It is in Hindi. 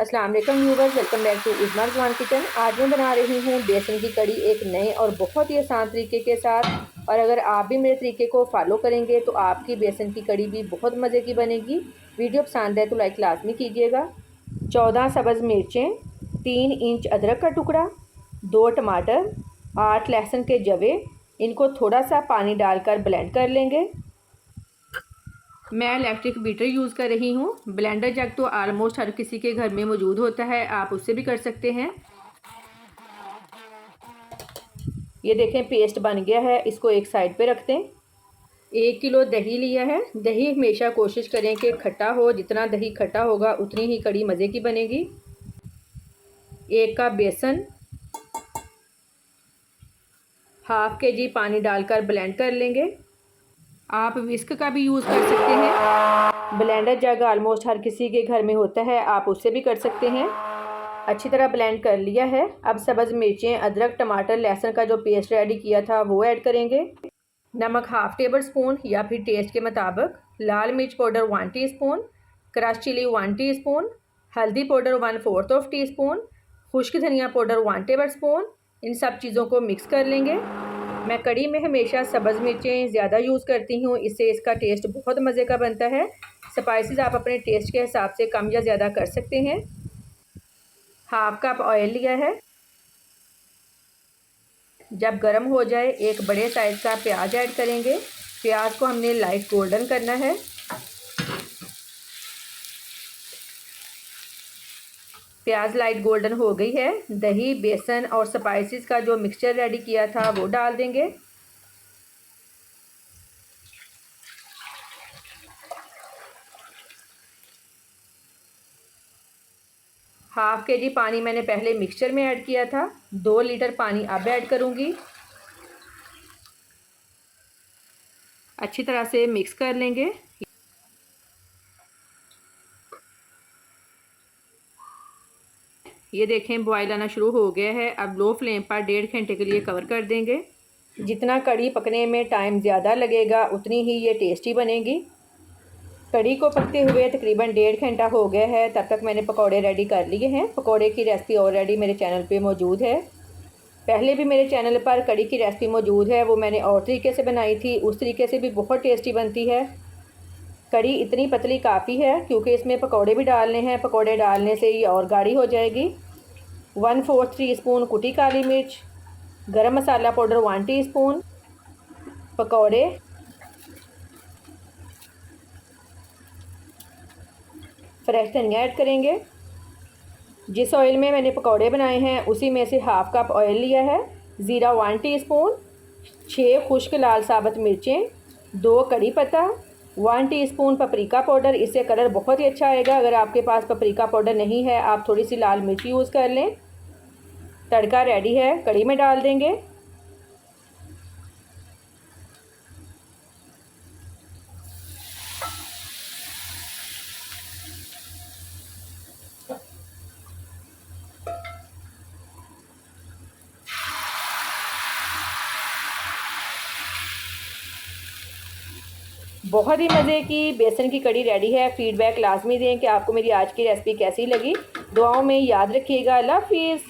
अस्सलाम वालेकुम viewers, welcome back to Usma Rizwan kitchen. आज मैं बना रही हूँ बेसन की कड़ी एक नए और बहुत ही आसान तरीके के साथ। और अगर आप भी मेरे तरीके को फॉलो करेंगे तो आपकी बेसन की कड़ी भी बहुत मज़े की बनेगी। वीडियो पसंद है तो लाइक लाजमी कीजिएगा। 14 सब्ज़ मिर्चें, 3 इंच अदरक का टुकड़ा, 2 टमाटर, 8 लहसुन के जवे, इनको थोड़ा सा पानी डालकर ब्लेंड कर लेंगे। मैं इलेक्ट्रिक बीटर यूज़ कर रही हूँ। ब्लेंडर जग तो आलमोस्ट हर किसी के घर में मौजूद होता है, आप उससे भी कर सकते हैं। ये देखें पेस्ट बन गया है, इसको एक साइड पे रखते हैं। 1 किलो दही लिया है। दही हमेशा कोशिश करें कि खट्टा हो, जितना दही खट्टा होगा उतनी ही कड़ी मज़े की बनेगी। 1 कप बेसन, हाफ केजी पानी डालकर ब्लेंड कर लेंगे। आप विस्क का भी यूज़ कर सकते हैं। ब्लेंडर जग ऑलमोस्ट हर किसी के घर में होता है, आप उससे भी कर सकते हैं। अच्छी तरह ब्लेंड कर लिया है। अब सब्ज़ मिर्चें, अदरक, टमाटर, लहसुन का जो पेस्ट रेडी किया था वो ऐड करेंगे। नमक हाफ़ टेबल स्पून या फिर टेस्ट के मुताबिक। लाल मिर्च powder 1 teaspoon, crush chili 1 teaspoon, हल्दी पाउडर 1/4 टीस्पून, खुश्क धनिया पाउडर 1 टेबल स्पून। इन सब चीज़ों को मिक्स कर लेंगे। मैं कड़ी में हमेशा सब्ज़ मिर्चें ज़्यादा यूज़ करती हूँ, इससे इसका टेस्ट बहुत मज़े का बनता है। स्पाइसेस आप अपने टेस्ट के हिसाब से कम या ज़्यादा कर सकते हैं। हाफ कप ऑयल लिया है। जब गर्म हो जाए एक बड़े साइज़ का प्याज ऐड करेंगे। प्याज को हमने लाइट गोल्डन करना है। प्याज लाइट गोल्डन हो गई है। दही, बेसन और स्पाइसेस का जो मिक्सचर रेडी किया था वो डाल देंगे। हाफ केजी पानी मैंने पहले मिक्सचर में ऐड किया था। 2 लीटर पानी अब ऐड करूँगी। अच्छी तरह से मिक्स कर लेंगे। ये देखें बॉयल आना शुरू हो गया है। अब लो फ्लेम पर 1.5 घंटे के लिए कवर कर देंगे। जितना कड़ी पकने में टाइम ज़्यादा लगेगा उतनी ही ये टेस्टी बनेगी। कड़ी को पकते हुए तकरीबन 1.5 घंटा हो गया है। तब तक मैंने पकौड़े रेडी कर लिए हैं। पकौड़े की रेसिपी ऑलरेडी मेरे चैनल पे मौजूद है। पहले भी मेरे चैनल पर कड़ी की रेसिपी मौजूद है, वो मैंने और तरीके से बनाई थी, उस तरीके से भी बहुत टेस्टी बनती है। कड़ी इतनी पतली काफ़ी है क्योंकि इसमें पकौड़े भी डालने हैं। पकौड़े डालने से ये और गाढ़ी हो जाएगी। 1/4 टीस्पून कुटी काली मिर्च, गरम मसाला पाउडर 1 टीस्पून, पकौड़े, फ्रेश धनिया ऐड करेंगे। जिस ऑयल में मैंने पकौड़े बनाए हैं उसी में से हाफ कप ऑयल लिया है। ज़ीरा 1 टीस्पून, 6 खुश्क लाल साबुत मिर्चें, 2 कड़ी पत्ता, 1 टीस्पून पपरिका पाउडर। इससे कलर बहुत ही अच्छा आएगा। अगर आपके पास पपरिका पाउडर नहीं है आप थोड़ी सी लाल मिर्च यूज़ कर लें। तड़का रेडी है, कड़ी में डाल देंगे। बहुत ही मज़े की बेसन की कड़ी रेडी है। फीडबैक लाजमी दें कि आपको मेरी आज की रेसिपी कैसी लगी। दुआओं में याद रखिएगा। अल्लाह हाफिज़।